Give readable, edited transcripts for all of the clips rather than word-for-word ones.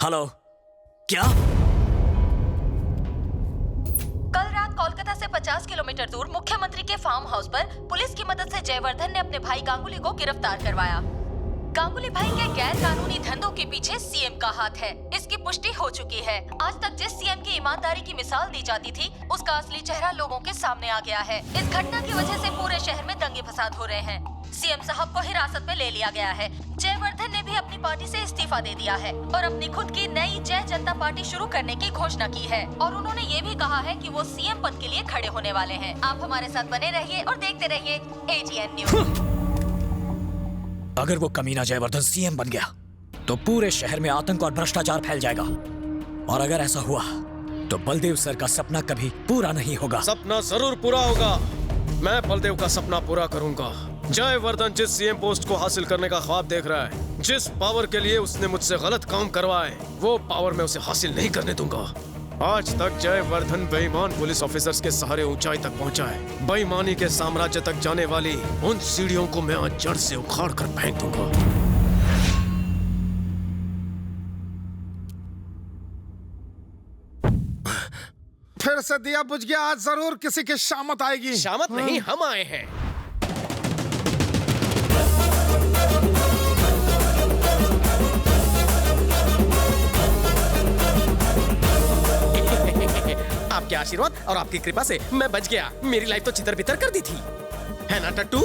Hello, क्या? कल रात कोलकाता से 50 किलोमीटर दूर मुख्यमंत्री के फार्म हाउस पर पुलिस की मदद से जयवर्धन ने अपने भाई गांगुली को गिरफ्तार करवाया। गांगुली भाई के गैर कानूनी धंधों के पीछे सीएम का हाथ है, इसकी पुष्टि हो चुकी है। आज तक जिस सीएम की ईमानदारी की मिसाल दी जाती थी, उसका असली चेहरा लोगों के सामने आ गया है। इस घटना की वजह से पूरे शहर में दंगे फसाद हो रहे हैं। सीएम साहब को हिरासत में ले लिया गया है। जयवर्धन ने भी अपनी पार्टी से इस्तीफा दे दिया है और अपनी खुद की नई जय जनता पार्टी शुरू करने की घोषणा की है। और उन्होंने ये भी कहा है कि वो सीएम पद के लिए खड़े होने वाले हैं। आप हमारे साथ बने रहिए और देखते रहिए AGN न्यूज़। अगर वो कमीना जयवर्धन सीएम बन गया तो पूरे शहर में आतंक और भ्रष्टाचार फैल जाएगा, और अगर ऐसा हुआ तो बलदेव सर का सपना कभी पूरा नहीं होगा। सपना जरूर पूरा होगा। मैं बलदेव का सपना पूरा करूंगा। जयवर्धन जिस सीएम पोस्ट को हासिल करने का ख्वाब देख रहा है, जिस पावर के लिए उसने मुझसे गलत काम करवाए, वो पावर मैं उसे हासिल नहीं करने दूंगा। आज तक जयवर्धन बेईमान पुलिस ऑफिसर्स के सहारे ऊंचाई तक पहुंचा है। बेईमानी के साम्राज्य तक जाने वाली उन सीढ़ियों को मैं आज जड़ से उखाड़ कर फेंक दूंगा। फिर से दिया बुझ गया। आज जरूर किसी की शामत आएगी। शामत नहीं, हम आए हैं। आपके आशीर्वाद और आपकी कृपा से मैं बच गया। मेरी लाइफ तो चितर बितर कर दी थी, है ना टट्टू?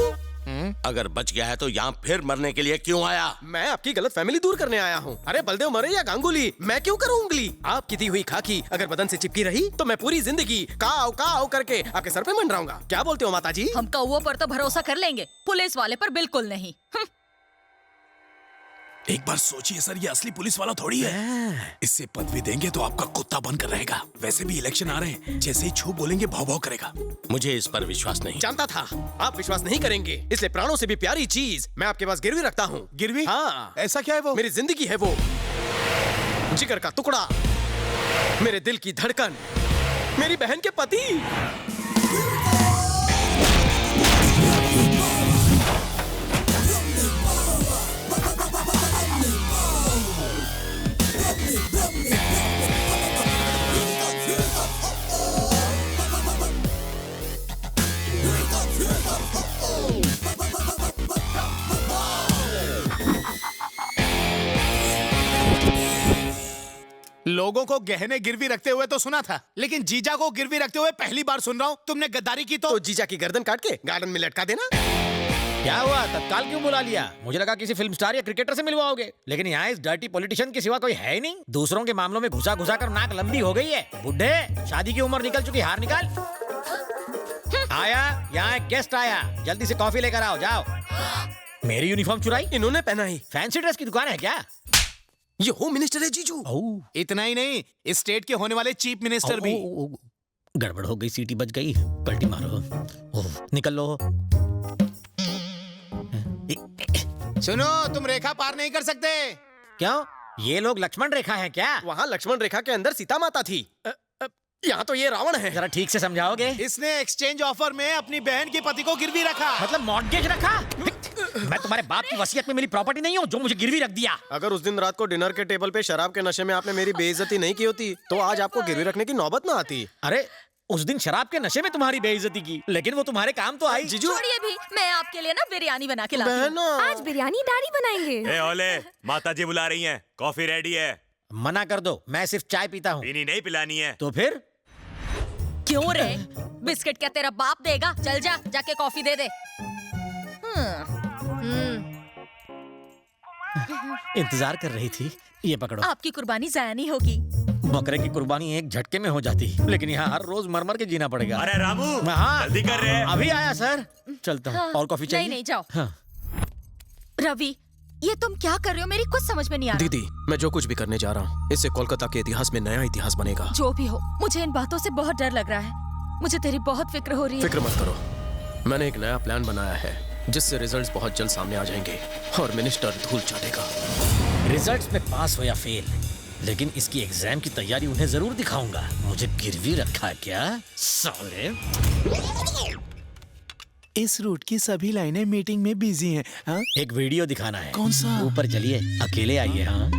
अगर बच गया है तो यहाँ फिर मरने के लिए क्यों आया? मैं आपकी गलत फैमिली दूर करने आया हूँ। अरे बलदेव मरे या गांगुली, मैं क्यों करूँ उंगली? आपकी दी हुई खाकी अगर बदन से चिपकी रही तो मैं पूरी जिंदगी काव काव करके आपके सर पे मंडराऊंगा। क्या बोलते हो माता जी? हम कौओं पर तो भरोसा कर लेंगे, पुलिस वाले पर बिल्कुल नहीं। एक बार सोचिए सर, ये असली पुलिस वाला थोड़ी है। इससे पदवी देंगे तो आपका कुत्ता बनकर रहेगा। वैसे भी इलेक्शन आ रहे हैं, जैसे ही छू बोलेंगे भाव भाव करेगा। मुझे इस पर विश्वास नहीं। जानता था आप विश्वास नहीं करेंगे, इसलिए प्राणों से भी प्यारी चीज मैं आपके पास गिरवी रखता हूँ। गिरवी? हाँ। ऐसा क्या है वो? मेरी जिंदगी है वो, जिगर का टुकड़ा, मेरे दिल की धड़कन, मेरी बहन के पति। लोगों को गहने गिरवी रखते हुए तो सुना था, लेकिन जीजा को गिरवी रखते हुए पहली बार सुन रहा हूँ। तुमने गद्दारी की तो जीजा की गर्दन काट के गार्डन में लटका देना। क्या हुआ, तत्काल क्यों बुला लिया? मुझे लगा किसी फिल्म स्टार या क्रिकेटर से मिलवाओगे, लेकिन यहाँ इस डर्टी पॉलिटिशियन के सिवा कोई है ही नहीं। दूसरों के मामलों में घुसा घुसा कर नाक लंबी हो गई है। बुढ़े, शादी की उम्र निकल चुकी, हार निकाल। आया, यहाँ एक गेस्ट आया, जल्दी से कॉफी लेकर आओ। जाओ। मेरी यूनिफॉर्म चुराई? इन्होंने पहना ही। फैंसी ड्रेस की दुकान है क्या? ये होम मिनिस्टर है जीजू। इतना ही नहीं, इस स्टेट के होने वाले चीफ मिनिस्टर भी। गड़बड़ हो गई, सीटी बज गई। पलटी मारो। निकल लो। सुनो, तुम रेखा पार नहीं कर सकते। क्यों? ये लोग लक्ष्मण रेखा हैं क्या? वहाँ लक्ष्मण रेखा के अंदर सीता माता थी। यहाँ तो ये रावण है। जरा ठीक से समझाओगे? इसने एक्सचेंज ऑफर में अपनी बहन के पति को गिरवी रखा। मतलब मॉर्गेज रखा? मैं तुम्हारे बाप की वसीयत में मेरी प्रॉपर्टी नहीं हूँ जो मुझे गिरवी रख दिया। अगर उस दिन रात को डिनर के टेबल पे शराब के नशे में आपने मेरी बेइज्जती नहीं की होती तो आज आपको गिरवी रखने की नौबत ना आती। अरे उस दिन शराब के नशे में तुम्हारी बेइज्जती की, लेकिन वो तुम्हारे काम तो आई। जीजू छोड़िए भी, मैं आपके लिए ना बिरयानी बना के लाती हूँ। आज बिरयानी दाढ़ी बनाएंगे। ए ओले, माता जी बुला रही हैं, कॉफी रेडी है। मना कर दो, मैं सिर्फ चाय पीता हूँ। पीनी नहीं, पिलानी है। तो फिर क्यों रे? बिस्किट क्या तेरा बाप देगा? चल जा, जाके कॉफी दे दे। इंतजार कर रही थी, ये पकड़ो। आपकी कुर्बानी जाया नहीं होगी। बकरे की कुर्बानी एक झटके में हो जाती, लेकिन यहाँ हर रोज मर के जीना पड़ेगा। अरे रामू, हाँ, जल्दी कर रहे हैं। अभी आया सर, चलता हूँ। और कॉफी चाहिए? नहीं जाओ। हाँ। रवि, ये तुम क्या कर रहे हो? मेरी कुछ समझ में नहीं आ रहा। दीदी, मैं जो कुछ भी करने जा रहा हूँ, इससे कोलकाता के इतिहास में नया इतिहास बनेगा। जो भी हो, मुझे इन बातों से बहुत डर लग रहा है। मुझे तेरी बहुत फिक्र हो रही है। फिक्र मत करो, मैंने एक नया प्लान बनाया है जिससे रिजल्ट्स बहुत जल्द सामने आ जाएंगे और मिनिस्टर धूल चाटेगा। रिजल्ट्स में पास हो या फेल, लेकिन इसकी एग्जाम की तैयारी उन्हें जरूर दिखाऊंगा। मुझे गिरवी रखा क्या साले? इस रूट की सभी लाइनें मीटिंग में बिजी हैं। हाँ? एक वीडियो दिखाना है। कौन सा? ऊपर चलिए, अकेले आइए। हाँ,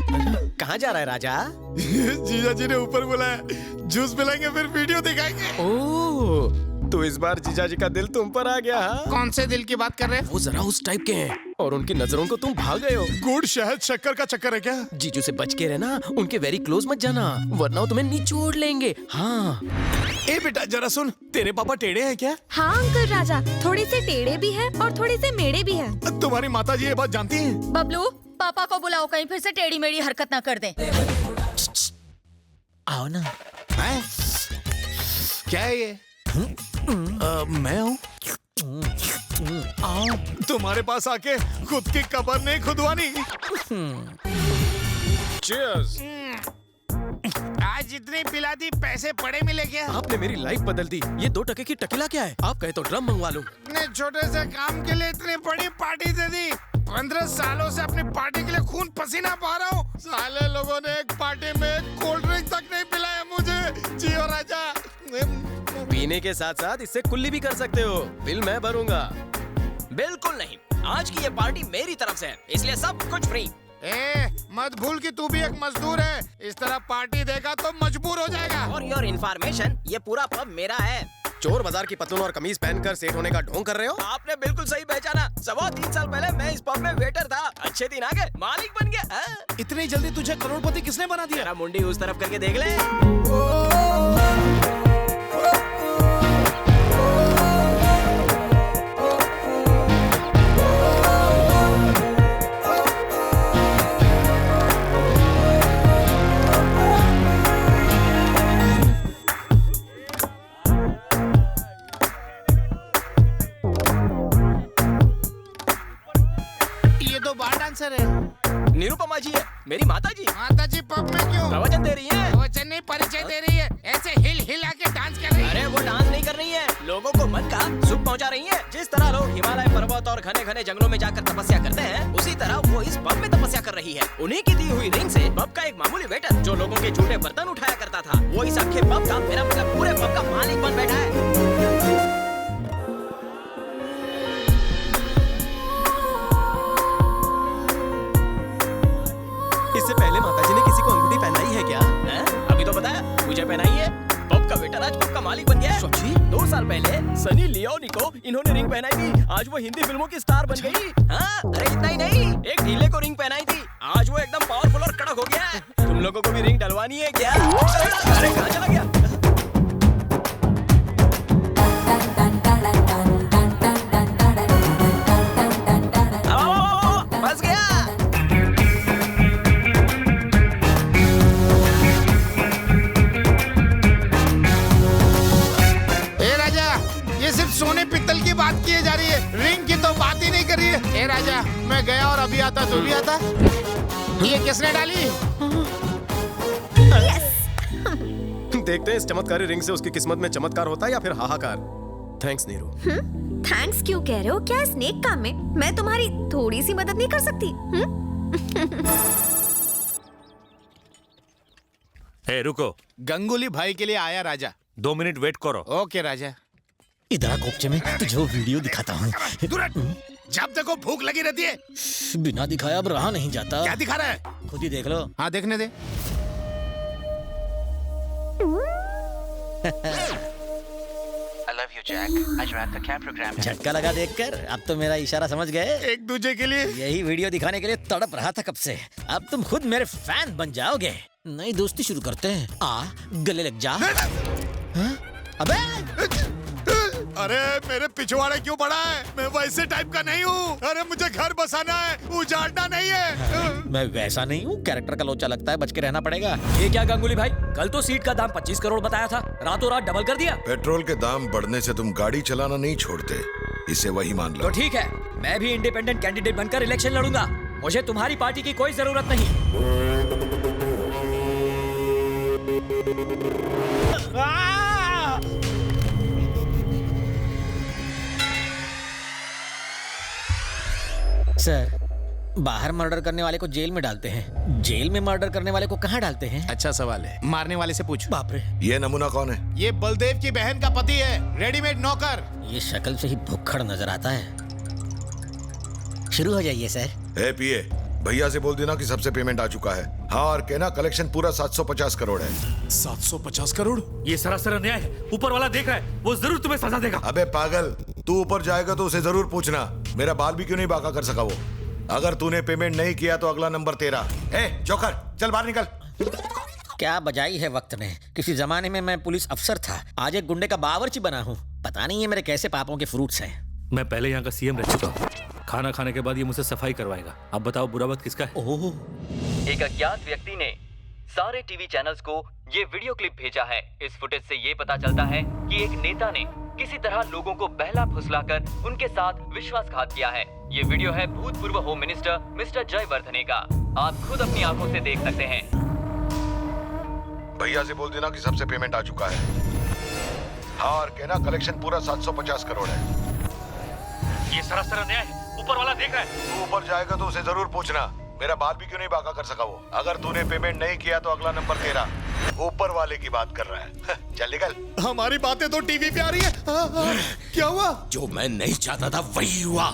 कहाँ जा रहा है राजा? जीजा जी ने ऊपर बुलाया, जूस पिलाएंगे फिर वीडियो दिखाएंगे। ओह, तो इस बार जीजा जी का दिल तुम पर आ गया। हाँ? कौन से दिल की बात कर रहे हैं? वो जरा उस टाइप के हैं। और उनकी नजरों को तुम भाग गए हो। गुड़ शहद शक्कर का चक्कर है क्या? जीजू से बच के रहना, उनके वेरी क्लोज मत जाना, वरना वो तुम्हें निचोड़ लेंगे। हाँ। ए बेटा जरा सुन, तेरे पापा टेढ़े हैं क्या? हाँ अंकल राजा, थोड़े से टेढ़े भी हैं और थोड़े से मेढ़े भी हैं। तुम्हारी माता जी ये बात जानती हैं? बबलू, पापा को बुलाओ, कहीं फिर से टेढ़ी मेढ़ी हरकत ना कर दें। आओ ना। हैं? क्या है ये? मैं हूँ। आओ, तुम्हारे पास आके खुद की कब्र नहीं खुदवानी। Cheers! आज जितनी पिला दी पैसे पड़े मिले क्या? आपने मेरी लाइफ बदल दी। ये 2 टके की टकीला क्या है? आप कहे तो ड्रम मंगवा लूं। इतने छोटे से काम के लिए इतनी बड़ी पार्टी दे दी। 15 सालों से अपनी पार्टी के लिए खून पसीना बहा रहा हूँ। साले लोगों ने एक पार्टी में कोल्ड ड्रिंक तक नहीं पिलाया मुझे। जियो राजा। पीने के साथ साथ इससे कुल्ली भी कर सकते हो। बिल मैं भरूंगा। बिल्कुल नहीं, आज की ये पार्टी मेरी तरफ से है, इसलिए सब कुछ फ्री। मत भूल कि तू भी एक मजदूर है। इस तरह पार्टी देगा तो मजबूर हो जाएगा। और योर इन्फॉर्मेशन, ये पूरा पब मेरा है। चोर बाजार की पतलून और कमीज पहनकर सेठ होने का ढोंग कर रहे हो? आपने बिल्कुल सही पहचाना। 3.25 साल पहले मैं इस पब में वेटर था। अच्छे दिन आ गए, मालिक बन गया। हाँ? इतनी जल्दी तुझे करोड़पति किसने बना दिया? तेरा मुंडी उस तरफ करके देख ले। ये तो बार डांसर है। निरुपमा जी है, मेरी माता जी। माता जी पब में क्यों? प्रवचन दे रही है। वचन नहीं, परिचय दे रही है। ऐसे हिल हिला के डांस कर रही है। अरे वो डांस नहीं कर रही है, लोगों को मन का सुख पहुंचा रही है। जिस तरह लोग हिमालय पर्वत और घने घने जंगलों में जाकर तपस्या करते हैं, उसी तरह वो इस पब में तपस्या कर रही है। उन्हीं की दी हुई रिंग से पब का एक मामूली वेटर जो लोगों के झूठे बर्तन उठाया करता था, वो इस अखे पब का, मेरा मतलब पूरे पब का मालिक बन बैठा है। इससे पहले माताजी ने किसी को अंगूठी पहनाई है क्या? अभी तो बताया, मुझे पहनाई है। पब का वेटर आज पब का मालिक बन गया है। सच्ची? 2 साल पहले सनी लियोनी को इन्होंने रिंग पहनाई थी, आज वो हिंदी फिल्मों की स्टार बन गई। हाँ, अरे इतना ही नहीं, एक ढीले को रिंग पहनाई थी, आज वो एकदम पावरफुल और कड़क हो गया है। तुम लोगों को भी रिंग डलवानी है क्या? अरे कहाँ चला गया? फंस गया। ये सिर्फ सोने पित्तल की बात की जा रही है, रिंग की तो बात ही नहीं कर रही है। ए राजा, मैं गया और अभी आता तो भी आता। ये किसने डाली? देखते हैं इस चमत्कारी रिंग से उसकी किस्मत में चमत्कार होता है या फिर हाहाकार। थैंक्स नीरू। थैंक्स क्यों कह रहे हो? क्या स्नेक काम में मैं तुम्हारी थोड़ी सी मदद नहीं कर सकती? ए रुको, गंगुली भाई के लिए आया राजा। 2 मिनट वेट करो। ओके राजा। इधर कोपचे में तुझे वीडियो दिखाता हूँ। जब देखो भूख लगी रहती है। बिना दिखाया अब रहा नहीं जाता। क्या दिखा रहा है? खुद ही देख लो। हाँ देखने दे। झटका लगा देखकर, अब तो मेरा इशारा समझ गए। एक दूसरे के लिए यही वीडियो दिखाने के लिए तड़प रहा था कब से। अब तुम खुद मेरे फैन बन जाओगे। नई दोस्ती शुरू करते हैं। आ गले लग जा। हाँ? अबे अरे मेरे पिछवाड़े क्यों पड़ा है? मैं वैसे टाइप का नहीं हूँ। अरे मुझे घर बसाना है, उजाड़ना नहीं है। मैं वैसा नहीं हूँ, कैरेक्टर का लोचा लगता है, बच के रहना पड़ेगा। ये क्या गांगुली भाई, कल तो सीट का दाम 25 करोड़ बताया था, रातों रात डबल कर दिया। पेट्रोल के दाम बढ़ने से तुम गाड़ी चलाना नहीं छोड़ते, इसे वही मान लो। तो ठीक है, मैं भी इंडिपेंडेंट कैंडिडेट बनकर इलेक्शन लड़ूंगा। मुझे तुम्हारी पार्टी की कोई जरूरत नहीं। सर, बाहर मर्डर करने वाले को जेल में डालते हैं, जेल में मर्डर करने वाले को कहाँ डालते हैं? अच्छा सवाल है, मारने वाले से पूछ। बाप रे, ये नमूना कौन है? ये बलदेव की बहन का पति है, रेडीमेड नौकर। ये शक्ल से ही भुक्खड़ नजर आता है। शुरू हो जाइए सर। ए पीए, भैया से बोल देना कि सबसे पेमेंट आ चुका है। हाँ, और कहना कलेक्शन पूरा 750 करोड़ है। 750 करोड़? ये सरासर अन्याय है। ऊपर वाला देख रहा है, वो जरूर तुम्हें सजा देगा। अबे पागल, तू ऊपर जाएगा तो उसे जरूर पूछना मेरा बाल भी क्यों नहीं बाका कर सका वो। अगर तूने पेमेंट नहीं किया तो अगला नंबर तेरा। ए जोकर, चल बाहर निकल। क्या बजाई है वक्त ने। किसी जमाने में मैं पुलिस अफसर था, आज एक गुंडे का बावर्ची बना हूँ। पता नहीं ये मेरे कैसे पापों के फ्रूट्स हैं। मैं पहले यहाँ का सीएम रह चुका हूँ। खाना खाने के बाद ये मुझसे सफाई करवाएगा। अब बताओ बुरा वक्त किसका है? ओह, एक अज्ञात व्यक्ति ने सारे टीवी चैनल्स को ये वीडियो क्लिप भेजा है। इस फुटेज से ये पता चलता है कि एक नेता ने किसी तरह लोगों को बहला फुसलाकर उनके साथ विश्वासघात किया है। ये वीडियो है भूतपूर्व होम मिनिस्टर मिस्टर जयवर्धने का। आप खुद अपनी आंखों से देख सकते हैं। भैया से बोल देना कि सबसे पेमेंट आ चुका है। हाँ, और कहना कलेक्शन पूरा 750 करोड़ है। ये सरासर अन्याय है। ऊपर वाला देख रहा है। तू ऊपर जाएगा तो उसे जरूर पूछना मेरा बाल भी क्यों नहीं बाका कर सका वो। अगर तूने पेमेंट नहीं किया तो अगला नंबर तेरा। ऊपर वाले की बात कर रहा है। चल निकल। हमारी बातें तो टीवी पे आ रही है। क्या हुआ? जो मैं नहीं चाहता था वही हुआ।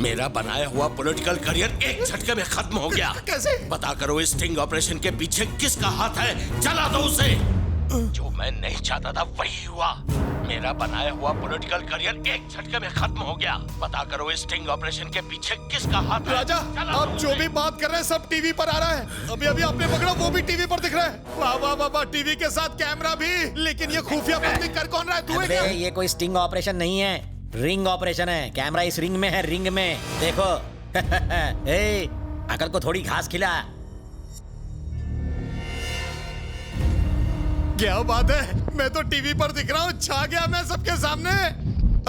मेरा बनाया हुआ पॉलिटिकल करियर एक झटके में खत्म हो गया। कैसे? पता करो इस स्टिंग ऑपरेशन के पीछे किसका हाथ है, जला दो उसे। जो मैं नहीं चाहता था वही हुआ। मेरा बनाया हुआ पॉलिटिकल करियर एक झटके में खत्म हो गया। पता करो इस स्टिंग ऑपरेशन के पीछे किसका हाथ है। राजा, आप जो भी बात कर रहे हैं सब टीवी पर आ रहा है। अभी अभी आपने पकड़ा वो भी टीवी पर दिख रहा है। वाह वाह वाह वाह, टीवी के साथ कैमरा भी। लेकिन ये खुफिया बंदी कर कौन रहा है? तू है क्या? ये कोई स्टिंग ऑपरेशन नहीं है, रिंग ऑपरेशन है। कैमरा इस रिंग में है, रिंग में देखो। ए, अकल को थोड़ी घास खिला। क्या बात है, मैं तो टीवी पर दिख रहा हूँ। छा गया मैं सबके सामने।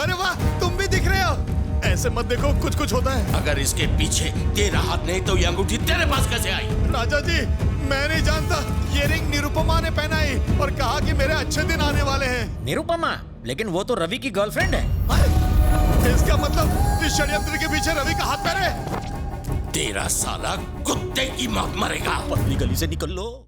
अरे वाह, तुम भी दिख रहे हो। ऐसे मत देखो, कुछ कुछ होता है। अगर इसके पीछे तेरा हाथ नहीं तो ये अंगूठी तेरे पास कैसे आई? राजा जी, मैं नहीं जानता। ये रिंग निरुपमा ने पहनाई और कहा कि मेरे अच्छे दिन आने वाले हैं। निरुपमा? लेकिन वो तो रवि की गर्लफ्रेंड है। इसका मतलब इस षड्यंत्र के पीछे रवि का हाथ पैर है। तेरा साला कुत्ते की मौत मरेगा। पतली गली से निकल लो।